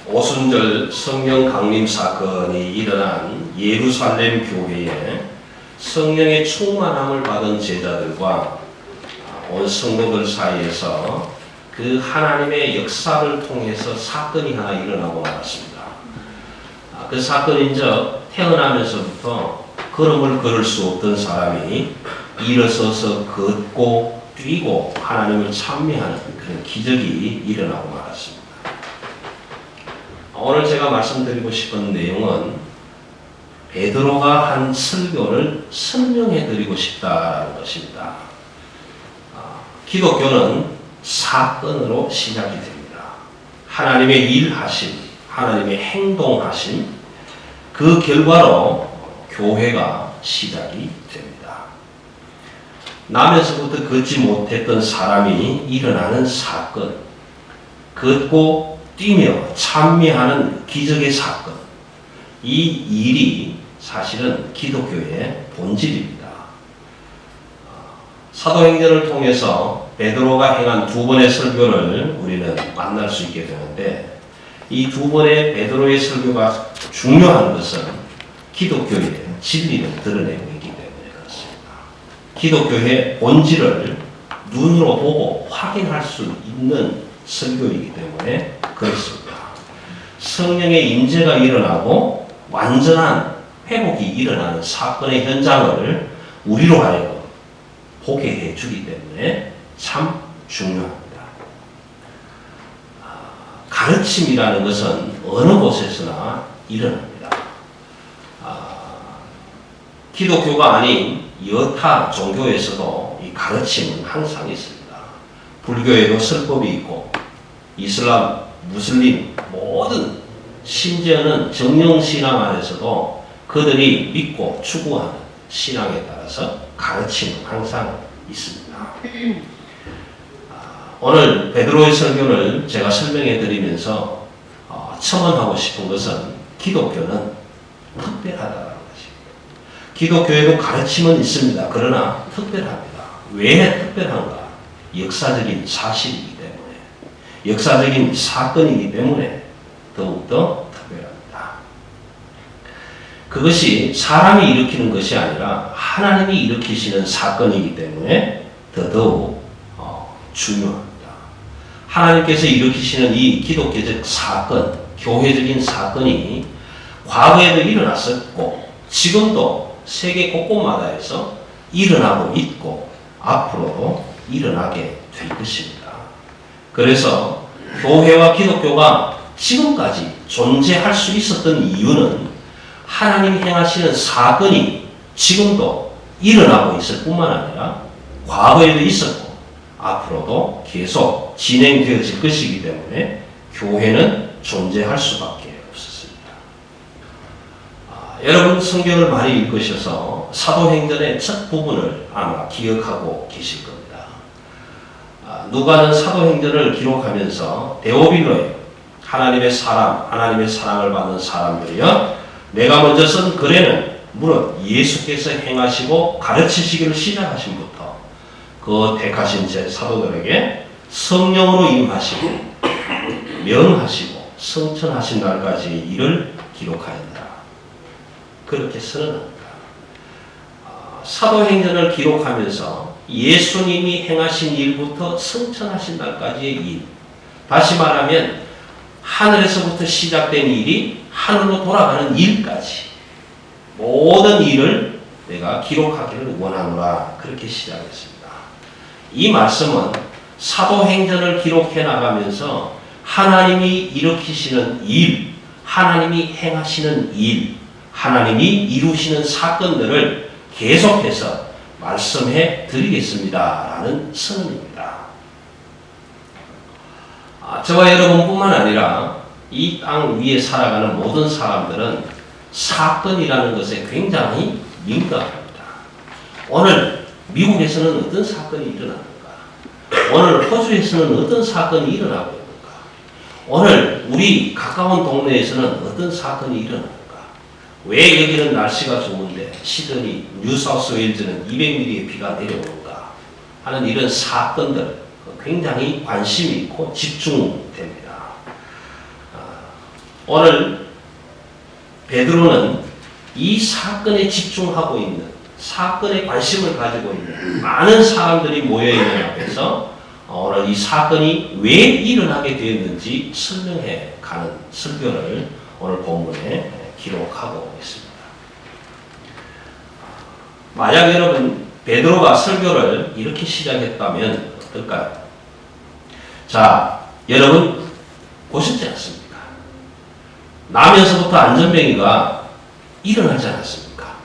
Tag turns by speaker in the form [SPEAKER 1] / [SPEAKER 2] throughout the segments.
[SPEAKER 1] 오순절 성령 강림 사건이 일어난 예루살렘 교회에 성령의 충만함을 받은 제자들과 온 성도들 사이에서 그 하나님의 역사를 통해서 사건이 하나 일어나고 말았습니다. 그 사건인즉 태어나면서부터 걸음을 걸을 수 없던 사람이 일어서서 걷고 뛰고 하나님을 찬미하는 그런 기적이 일어나고 말았습니다. 오늘 제가 말씀드리고 싶은 내용은 베드로가 한 설교를 설명해 드리고 싶다라는 것입니다. 기독교는 사건으로 시작이 됩니다. 하나님의 일하심, 하나님의 행동하심, 그 결과로 교회가 시작이 됩니다. 나면서부터 걷지 못했던 사람이 일어나는 사건, 걷고 뛰며 찬미하는 기적의 사건, 이 일이 사실은 기독교의 본질입니다. 사도행전을 통해서 베드로가 행한 두 번의 설교를 우리는 만날 수 있게 되는데, 이 두 번의 베드로의 설교가 중요한 것은 기독교의 진리를 드러내고 있기 때문에 그렇습니다. 기독교의 본질을 눈으로 보고 확인할 수 있는 설교이기 때문에 그렇습니다. 성령의 임재가 일어나고 완전한 회복이 일어나는 사건의 현장을 우리로 하여금 보게 해주기 때문에 참 중요합니다. 가르침이라는 것은 어느 곳에서나 일어납니다. 기독교가 아닌 여타 종교에서도 이 가르침은 항상 있습니다. 불교에도 설법이 있고 이슬람, 무슬림 모든 심지어는 정령신앙 안에서도 그들이 믿고 추구하는 신앙에 따라서 가르침은 항상 있습니다. 오늘 베드로의 설교를 제가 설명해 드리면서 첨언하고 싶은 것은 기독교는 특별하다는 것입니다. 기독교에도 가르침은 있습니다. 그러나 특별합니다. 왜 특별한가? 역사적인 사실이기 때문에, 역사적인 사건이기 때문에 더욱더 특별합니다. 그것이 사람이 일으키는 것이 아니라 하나님이 일으키시는 사건이기 때문에 더더욱 중요합니다. 하나님께서 일으키시는 이 기독교적 사건, 교회적인 사건이 과거에도 일어났었고 지금도 세계 곳곳마다에서 일어나고 있고 앞으로도 일어나게 될 것입니다. 그래서 교회와 기독교가 지금까지 존재할 수 있었던 이유는 하나님이 행하시는 사건이 지금도 일어나고 있을 뿐만 아니라 과거에도 있었고 앞으로도 계속 진행되어질 것이기 때문에 교회는 존재할 수밖에 없었습니다. 여러분 성경을 많이 읽으셔서 사도행전의 첫 부분을 아마 기억하고 계실 겁니다. 누가는 사도행전을 기록하면서 데오빌로에 하나님의 사람, 하나님의 사랑을 받는 사람들이여 내가 먼저 쓴 글에는 무릇 예수께서 행하시고 가르치시기를 시작하신부터 그 택하신 제 사도들에게 성령으로 임하시고 명하시고 성천하신 날까지 일을 기록하였다. 그렇게 선언합니다. 사도행전을 기록하면서 예수님이 행하신 일부터 성천하신 날까지의 일, 다시 말하면 하늘에서부터 시작된 일이 하늘로 돌아가는 일까지 모든 일을 내가 기록하기를 원하노라. 그렇게 시작했습니다. 이 말씀은 사도행전을 기록해 나가면서 하나님이 일으키시는 일, 하나님이 행하시는 일, 하나님이 이루시는 사건들을 계속해서 말씀해 드리겠습니다. 라는 선언입니다. 저와 여러분뿐만 아니라 이 땅 위에 살아가는 모든 사람들은 사건이라는 것에 굉장히 민감합니다. 오늘 미국에서는 어떤 사건이 일어나는가? 오늘 호주에서는 어떤 사건이 일어나고 있는가? 오늘 우리 가까운 동네에서는 어떤 사건이 일어나는가? 왜 여기는 날씨가 좋은데 시드니, 뉴사우스웨일즈는 200mm의 비가 내려오는가? 하는 이런 사건들 굉장히 관심이 있고 집중됩니다. 오늘 베드로는 이 사건에 집중하고 있는, 사건에 관심을 가지고 있는 많은 사람들이 모여있는 앞에서 오늘 이 사건이 왜 일어나게 되었는지 설명해 가는 설교를 오늘 본문에 기록하고 있습니다. 만약 여러분 베드로가 설교를 이렇게 시작했다면 어떨까요? 자, 여러분 보셨지 않습니까? 나면서부터 안전뱅이가 일어나지 않았습니까?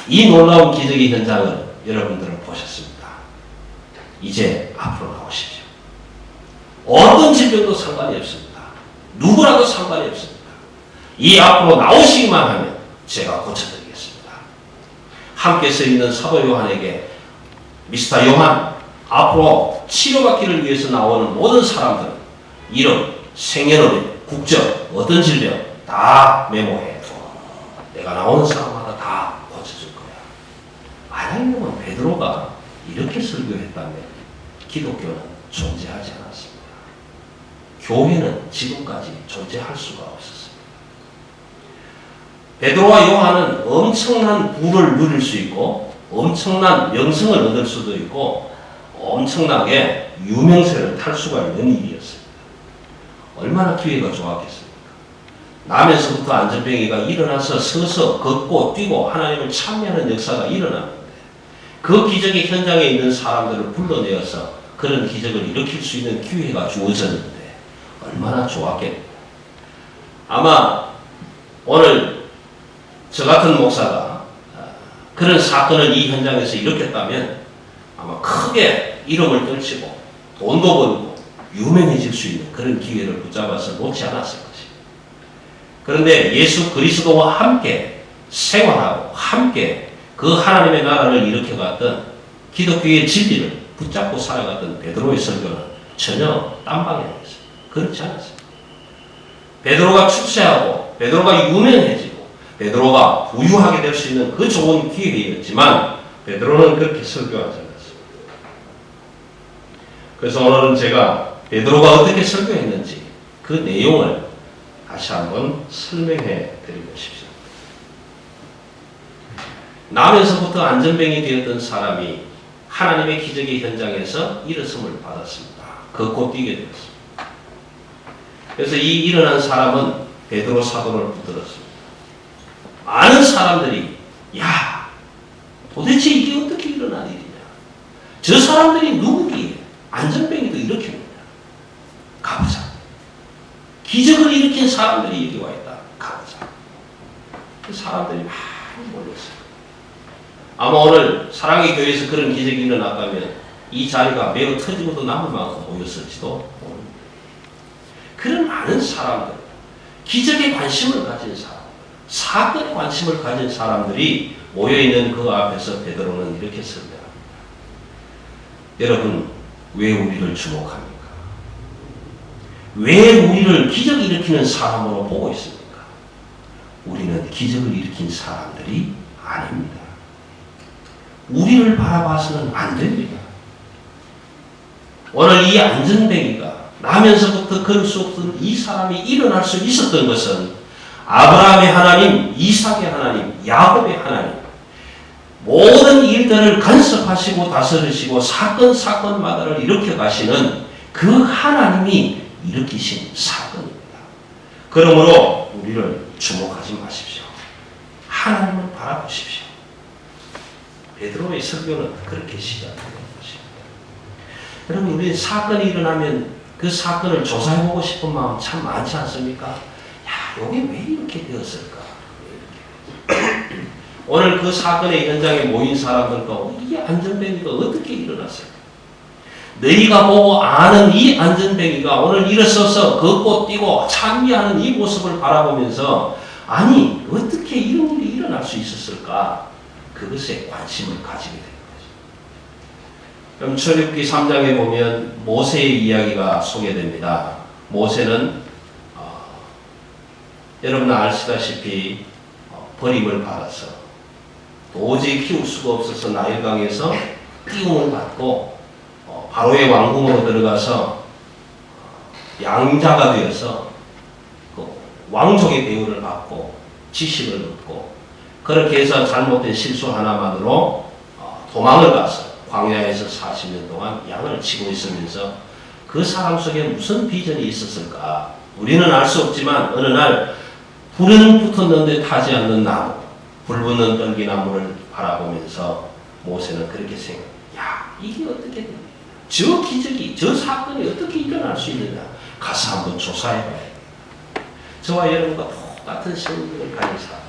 [SPEAKER 1] 이 놀라운 기적의 현장을 여러분들은 보셨습니다. 이제 앞으로 나오십시오. 어떤 질병도 상관이 없습니다. 누구라도 상관이 없습니다. 이 앞으로 나오시기만 하면 제가 고쳐드리겠습니다. 함께 서 있는 사도 요한에게 미스터 요한, 앞으로 치료받기를 위해서 나오는 모든 사람들은 이름, 생년월일, 국적, 어떤 질병 다 메모해. 내가 나오는 사람마다 다 고쳐줄 거야. 만약이면 베드로가 이렇게 설교했다면 기독교는 존재하지 않았습니다. 교회는 지금까지 존재할 수가 없었습니다. 베드로와 요한은 엄청난 부를 누릴 수 있고 엄청난 명성을 얻을 수도 있고 엄청나게 유명세를 탈 수가 있는 일이었습니다. 얼마나 기회가 좋았겠습니까? 나면서부터 안전병이가 일어나서 서서 걷고 뛰고 하나님을 찬미하는 역사가 일어났는데 그 기적의 현장에 있는 사람들을 불러내어서 그런 기적을 일으킬 수 있는 기회가 주어졌는데 얼마나 좋았겠는가. 아마 오늘 저 같은 목사가 그런 사건을 이 현장에서 일으켰다면 아마 크게 이름을 떨치고 돈도 벌고 유명해질 수 있는 그런 기회를 붙잡아서 놓지 않았을 것입니다. 그런데 예수 그리스도와 함께 생활하고 함께 그 하나님의 나라를 일으켜갔던 기독교의 진리를 붙잡고 살아갔던 베드로의 설교는 전혀 딴 방향이었습니다. 그렇지 않았습니다. 베드로가 출세하고 베드로가 유명해지고 베드로가 부유하게 될 수 있는 그 좋은 기회였지만 베드로는 그렇게 설교하지 않았습니다. 그래서 오늘은 제가 베드로가 어떻게 설교했는지 그 내용을 다시 한번 설명해 드리고 싶습니다. 나면서부터 안전병이 되었던 사람이 하나님의 기적의 현장에서 일어섬을 받았습니다. 걷고 뛰게 되었습니다. 그래서 이 일어난 사람은 베드로 사도를 붙들었습니다. 많은 사람들이 야, 도대체 이게 어떻게 일어난 일이냐? 저 사람들이 누구기에 안전병이도 일으켰느냐? 가보자. 기적을 일으킨 사람들이 여기 와 있다. 가보자. 그 사람들이 많이 몰렸어요. 아마 오늘 사랑의 교회에서 그런 기적이 일어났다면 이 자리가 매우 터지고도 남을 만큼 모였을지도 모릅니다. 그런 많은 사람들, 기적에 관심을 가진 사람, 사건에 관심을 가진 사람들이 모여있는 그 앞에서 베드로는 이렇게 설명합니다. 여러분, 왜 우리를 주목합니까? 왜 우리를 기적을 일으키는 사람으로 보고 있습니까? 우리는 기적을 일으킨 사람들이 아닙니다. 우리를 바라봐서는 안 됩니다. 오늘 이 안전뱅이가 나면서부터 걸을 수 없던 이 사람이 일어날 수 있었던 것은 아브라함의 하나님, 이삭의 하나님, 야곱의 하나님, 모든 일들을 간섭하시고 다스리시고 사건마다를 일으켜 가시는 그 하나님이 일으키신 사건입니다. 그러므로 우리를 주목하지 마십시오. 하나님을 바라보십시오. 베드로의 설교는 그렇게 시작되는 것입니다. 여러분, 우리 사건이 일어나면 그 사건을 조사해보고 싶은 마음 참 많지 않습니까? 야, 이게 왜 이렇게 되었을까? 오늘 그 사건의 현장에 모인 사람들과 이 안전뱅이가 어떻게 일어났을까? 너희가 보고 아는 이 안전뱅이가 오늘 일어서서 걷고 뛰고 찬미하는 이 모습을 바라보면서 아니, 어떻게 이런 일이 일어날 수 있었을까? 그것에 관심을 가지게 되는 거죠. 그럼 출애굽기 3장에 보면 모세의 이야기가 소개됩니다. 모세는 여러분 아시다시피 버림을 받아서 도저히 키울 수가 없어서 나일강에서 띄움을 받고 바로의 왕궁으로 들어가서 양자가 되어서 왕족의 대우를 받고 지식을 얻고 그렇게 해서 잘못된 실수 하나만으로 도망을 가서 광야에서 40년 동안 양을 치고 있으면서 그 사람 속에 무슨 비전이 있었을까? 우리는 알 수 없지만 어느 날 불은 붙었는데 타지 않는 나무, 불 붙는 떨기나무를 바라보면서 모세는 그렇게 생각해요. 야, 이게 어떻게 되냐? 저 기적이, 저 사건이 어떻게 일어날 수 있느냐? 가서 한번 조사해봐야 저와 여러분과 똑같은 생각을 가진 사람.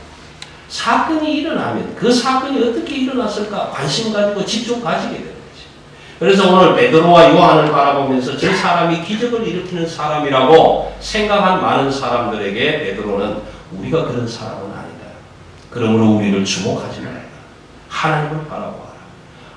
[SPEAKER 1] 사건이 일어나면 그 사건이 어떻게 일어났을까 관심 가지고 집중 가지게 되는 거지. 그래서 오늘 베드로와 요한을 바라보면서 저 사람이 기적을 일으키는 사람이라고 생각한 많은 사람들에게 베드로는 우리가 그런 사람은 아니다. 그러므로 우리를 주목하지 말라. 하나님을 바라보아라.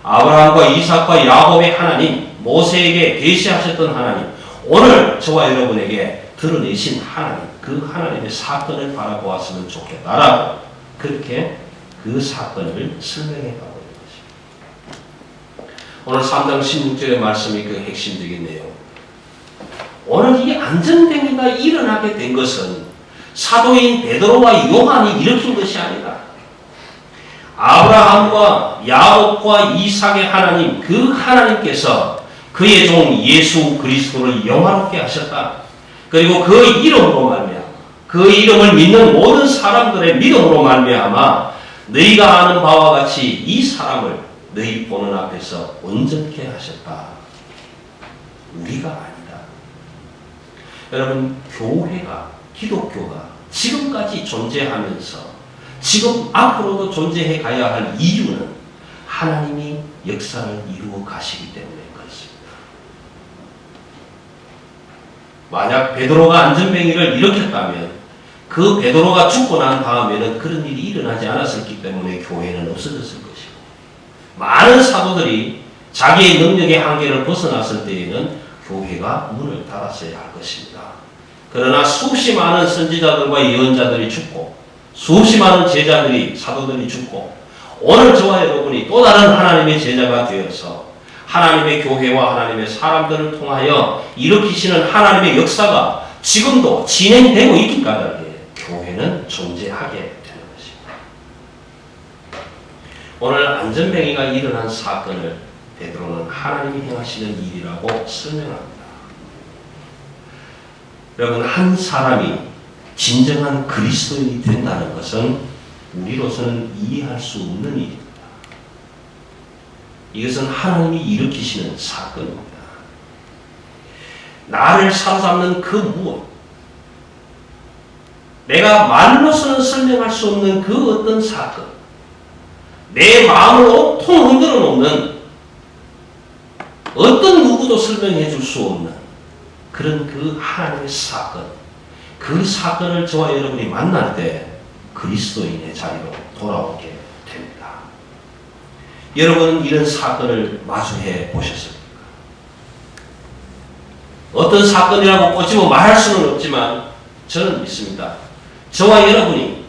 [SPEAKER 1] 아브라함과 이삭과 야곱의 하나님, 모세에게 계시하셨던 하나님, 오늘 저와 여러분에게 드러내신 하나님, 그 하나님의 사건을 바라보았으면 좋겠다라고 그렇게 그 사건을 설명해 가고 있는 것입니다. 오늘 3장 16절의 말씀이 그 핵심적인 내용. 오늘 이 안전뱅이가 일어나게 된 것은 사도인 베드로와 요한이 일으킨 것이 아니다. 아브라함과 야곱과 이삭의 하나님, 그 하나님께서 그의 종 예수 그리스도를 영화롭게 하셨다. 그리고 그 이름으로 말미암아 그 이름을 믿는 모든 사람들의 믿음으로 말미암아 너희가 아는 바와 같이 이 사람을 너희 보는 앞에서 온전케 하셨다. 우리가 아니다. 여러분, 교회가, 기독교가 지금까지 존재하면서 지금 앞으로도 존재해 가야 할 이유는 하나님이 역사를 이루어 가시기 때문에 그렇습니다. 만약 베드로가 안전뱅이를 일으켰다면 그 베드로가 죽고 난 다음에는 그런 일이 일어나지 않았었기 때문에 교회는 없어졌을 것이고, 많은 사도들이 자기의 능력의 한계를 벗어났을 때에는 교회가 문을 닫았어야 할 것입니다. 그러나 수없이 많은 선지자들과 예언자들이 죽고 수없이 많은 제자들이, 사도들이 죽고 오늘 저와 여러분이 또 다른 하나님의 제자가 되어서 하나님의 교회와 하나님의 사람들을 통하여 일으키시는 하나님의 역사가 지금도 진행되고 있기 까닭에 교회는 존재하게 되는 것입니다. 오늘 안전뱅이가 일어난 사건을 베드로는 하나님이 행하시는 일이라고 설명합니다. 여러분, 한 사람이 진정한 그리스도인이 된다는 것은 우리로서는 이해할 수 없는 일입니다. 이것은 하나님이 일으키시는 사건입니다. 나를 사로잡는 그 무엇, 내가 말로서는 설명할 수 없는 그 어떤 사건, 내 마음을 온통 흔들어 놓는 어떤 누구도 설명해 줄 수 없는 그런 그 하나님의 사건, 그 사건을 저와 여러분이 만날 때 그리스도인의 자리로 돌아오게 됩니다. 여러분은 이런 사건을 마주해 보셨습니까? 어떤 사건이라고 꼬집어 말할 수는 없지만 저는 믿습니다. 저와 여러분이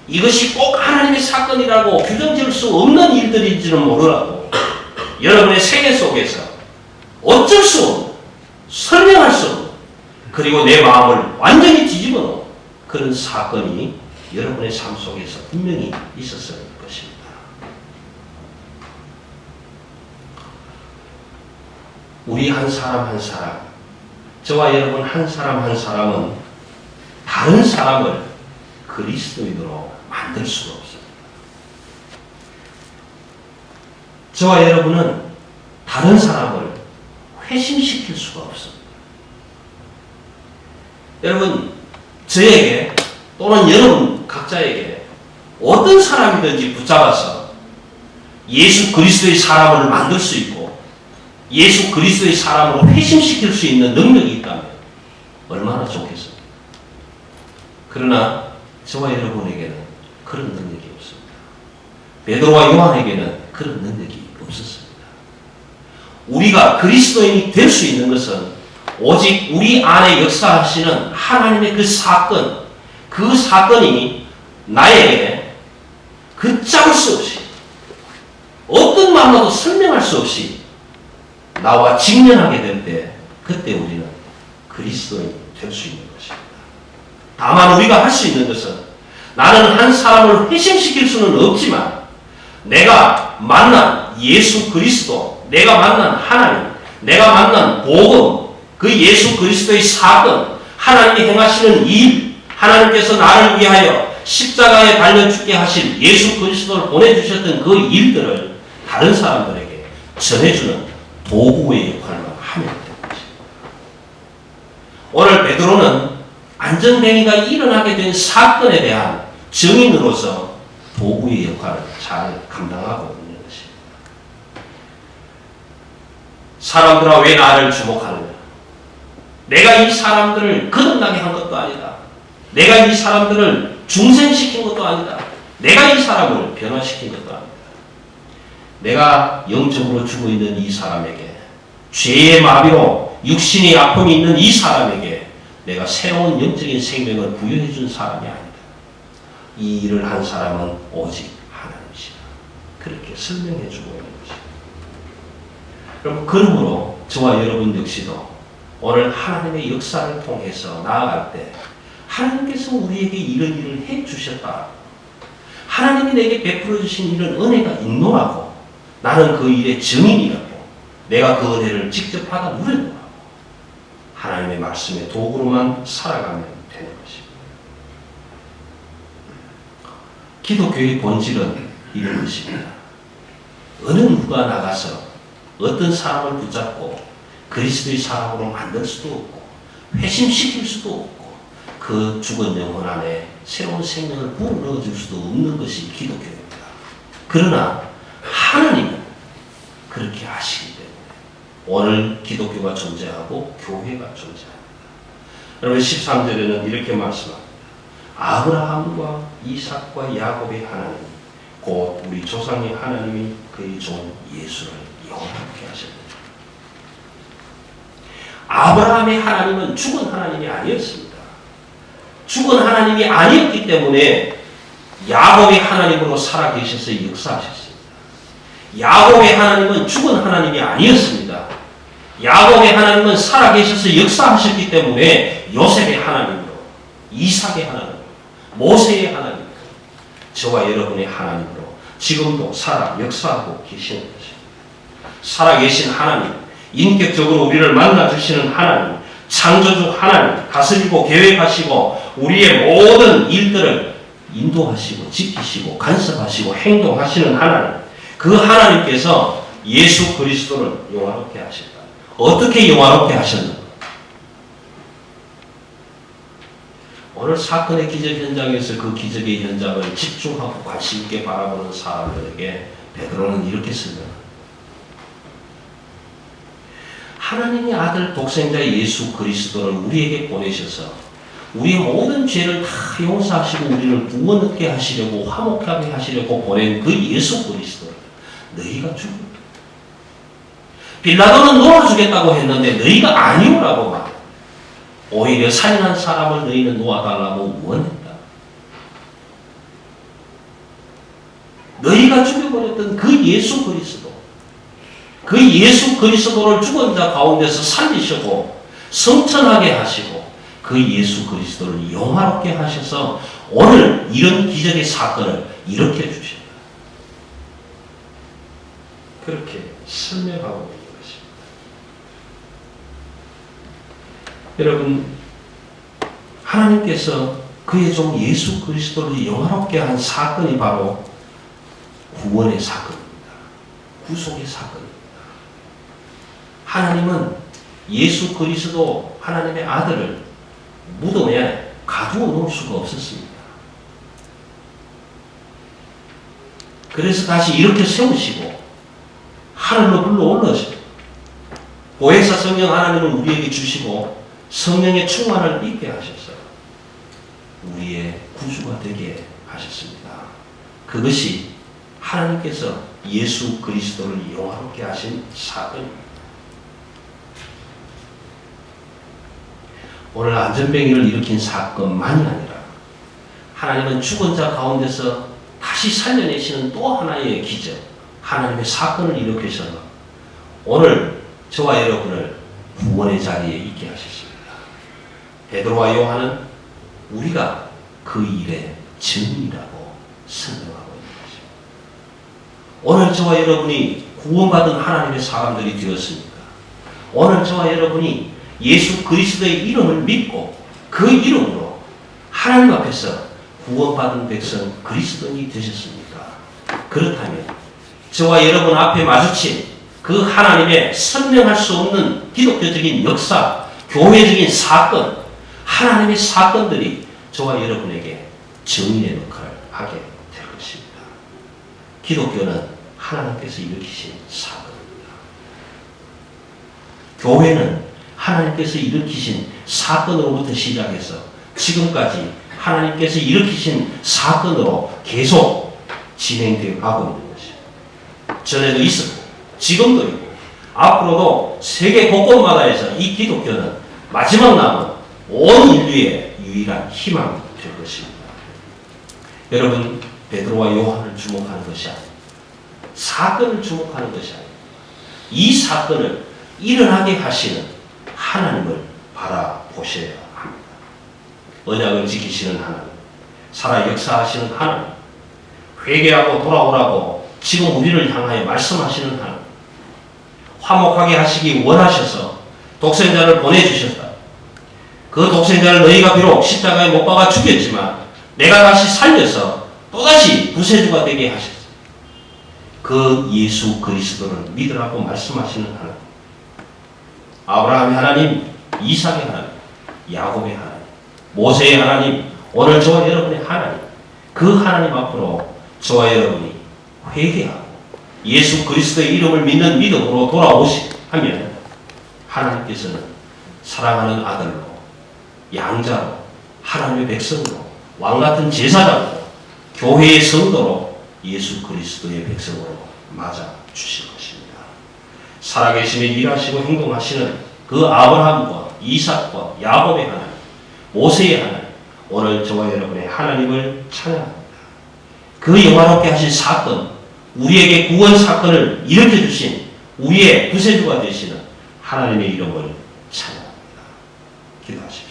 [SPEAKER 1] 이것이 꼭 하나님의 사건이라고 규정 지을 수 없는 일들인지는 모르라도 여러분의 세계 속에서 어쩔 수 없는, 설명할 수 없는, 그리고 내 마음을 완전히 뒤집어 놓은 그런 사건이 여러분의 삶 속에서 분명히 있었을 것입니다. 우리 한 사람 한 사람, 저와 여러분 한 사람 한 사람은 다른 사람을 그리스도인으로 만들 수가 없습니다. 저와 여러분은 다른 사람을 회심시킬 수가 없습니다. 여러분, 저에게 또는 여러분 각자에게 어떤 사람이든지 붙잡아서 예수 그리스도의 사람을 만들 수 있고 예수 그리스도의 사람으로 회심시킬 수 있는 능력이 있다면 얼마나 좋겠습니까? 그러나 저와 여러분에게는 그런 능력이 없습니다. 베드로와 요한에게는 그런 능력이 없었습니다. 우리가 그리스도인이 될 수 있는 것은 오직 우리 안에 역사하시는 하나님의 그 사건, 그 사건이 나에게 걷잡을 수 없이, 어떤 말로도 설명할 수 없이 나와 직면하게 될 때, 그때 우리는 그리스도인이 될 수 있는 것입니다. 다만 우리가 할 수 있는 것은 나는 한 사람을 회심시킬 수는 없지만 내가 만난 예수 그리스도, 내가 만난 하나님, 내가 만난 복음, 그 예수 그리스도의 사건, 하나님이 행하시는 일, 하나님께서 나를 위하여 십자가에 달려 죽게 하신 예수 그리스도를 보내주셨던 그 일들을 다른 사람들에게 전해주는 도구의 역할만 하면 되는 것입니다. 오늘 베드로는 안전뱅이가 일어나게 된 사건에 대한 증인으로서 도구의 역할을 잘 감당하고 있는 것입니다. 사람들아 왜 나를 주목하느냐? 내가 이 사람들을 거듭나게 한 것도 아니다. 내가 이 사람들을 중생시킨 것도 아니다. 내가 이 사람을 변화시킨 것도 아니다. 내가 영적으로 죽어있는 이 사람에게, 죄의 마비로 육신의 아픔이 있는 이 사람에게 내가 새로운 영적인 생명을 부여해 준 사람이 아니다. 이 일을 한 사람은 오직 하나님이시다. 그렇게 설명해 주고 있는 것입니다. 여러분, 그러므로 저와 여러분 역시도 오늘 하나님의 역사를 통해서 나아갈 때 하나님께서 우리에게 이런 일을 해 주셨다. 하나님이 내게 베풀어 주신 이런 은혜가 있노라고, 나는 그 일의 증인이라고, 내가 그 은혜를 직접 받아 누렸노라고 하나님의 말씀의 도구로만 살아가면 되는 것입니다. 기독교의 본질은 이런 것입니다. 어느 누가 나가서 어떤 사람을 붙잡고 그리스도의 사람으로 만들 수도 없고 회심시킬 수도 없고 그 죽은 영혼 안에 새로운 생명을 부어 넣어줄 수도 없는 것이 기독교입니다. 그러나 하나님은 그렇게 하시기 때문에 오늘 기독교가 존재하고 교회가 존재합니다. 여러분 13절에는 이렇게 말씀합니다. 아브라함과 이삭과 야곱의 하나님 곧 우리 조상의 하나님이 그의 종 예수를 영원하게 하셨다. 아브라함의 하나님은 죽은 하나님이 아니었습니다. 죽은 하나님이 아니었기 때문에 야곱의 하나님으로 살아계셔서 역사하셨습니다. 야곱의 하나님은 죽은 하나님이 아니었습니다. 야곱의 하나님은 살아계셔서 역사하셨기 때문에 요셉의 하나님으로, 이삭의 하나님으로, 모세의 하나님으로, 저와 여러분의 하나님으로 지금도 역사하고 계시는 것입니다. 살아계신 하나님, 인격적으로 우리를 만나주시는 하나님, 창조주 하나님, 다스리고 계획하시고 우리의 모든 일들을 인도하시고 지키시고 간섭하시고 행동하시는 하나님, 그 하나님께서 예수 그리스도를 영화롭게 하셨다. 어떻게 영화롭게 하셨는가? 오늘 사건의 기적 현장에서 그 기적의 현장을 집중하고 관심 있게 바라보는 사람들에게 베드로는 이렇게 설명합니다. 하나님의 아들 독생자 예수 그리스도를 우리에게 보내셔서 우리의 모든 죄를 다 용서하시고 우리를 구원 얻게 하시려고 화목하게 하시려고 보낸 그 예수 그리스도를 너희가 죽여. 빌라도는 놓아주겠다고 했는데 너희가 아니오라고 말해. 오히려 살인한 사람을 너희는 놓아달라고 원했다. 너희가 죽여버렸던 그 예수 그리스도, 그 예수 그리스도를 죽은 자 가운데서 살리시고 성천하게 하시고 그 예수 그리스도를 영화롭게 하셔서 오늘 이런 기적의 사건을 일으켜 주셨다. 그렇게 설명하고 있는 것입니다. 여러분, 하나님께서 그의 종 예수 그리스도를 영화롭게 한 사건이 바로 구원의 사건입니다. 구속의 사건입니다. 하나님은 예수 그리스도 하나님의 아들을 무덤에 가두어 놓을 수가 없었습니다. 그래서 다시 이렇게 세우시고 하늘로 불러 올라오시고 보혜사 성령 하나님은 우리에게 주시고 성령의 충만을 입게 하셔서 우리의 구주가 되게 하셨습니다. 그것이 하나님께서 예수 그리스도를 영화롭게 하신 사건입니다. 오늘 안전뱅이를 일으킨 사건만이 아니라 하나님은 죽은 자 가운데서 다시 살려내시는 또 하나의 기적, 하나님의 사건을 일으키셔서 오늘 저와 여러분을 구원의 자리에 있게 하셨습니다. 베드로와 요한은 우리가 그 일의 증인이라고 설명하고 있는 것입니다. 오늘 저와 여러분이 구원받은 하나님의 사람들이 되었습니까? 오늘 저와 여러분이 예수 그리스도의 이름을 믿고 그 이름으로 하나님 앞에서 구원받은 백성 그리스도인이 되셨습니까? 그렇다면 저와 여러분 앞에 마주친 그 하나님의 설명할 수 없는 기독교적인 역사, 교회적인 사건, 하나님의 사건들이 저와 여러분에게 증인의 역할을 하게 될 것입니다. 기독교는 하나님께서 일으키신 사건입니다. 교회는 하나님께서 일으키신 사건으로부터 시작해서 지금까지 하나님께서 일으키신 사건으로 계속 진행되어 가고 있는 것입니다. 전에도 있었고 지금도 있고 앞으로도 세계 곳곳마다에서 이 기독교는 마지막 남은 온 인류의 유일한 희망이 될 것입니다. 여러분, 베드로와 요한을 주목하는 것이 아닙니다. 사건을 주목하는 것이 아닙니다. 이 사건을 일어나게 하시는 하나님을 바라보셔야 합니다. 언약을 지키시는 하나님, 살아 역사하시는 하나님, 회개하고 돌아오라고 지금 우리를 향하여 말씀하시는 하나님, 화목하게 하시기 원하셔서 독생자를 보내주셨다. 그 독생자를 너희가 비록 십자가에 못 박아 죽였지만 내가 다시 살려서 또다시 구세주가 되게 하셨어. 그 예수 그리스도를 믿으라고 말씀하시는 하나님, 아브라함의 하나님, 이삭의 하나님, 야곱의 하나님, 모세의 하나님, 오늘 저와 여러분의 하나님, 그 하나님 앞으로 저와 여러분이 회개하고 예수 그리스도의 이름을 믿는 믿음으로 돌아오시면 하나님께서는 사랑하는 아들로, 양자로, 하나님의 백성으로, 왕같은 제사장으로, 교회의 성도로 예수 그리스도의 백성으로 맞아 주실 것입니다. 살아계시며 일하시고 행동하시는 그 아브라함과 이삭과 야곱의 하나님, 모세의 하나님, 오늘 저와 여러분의 하나님을 찬양합니다. 그 영화롭게 하신 사건, 우리에게 구원 사건을 일으켜주신 우리의 구세주가 되시는 하나님의 이름을 찬양합니다. 기도하십시오.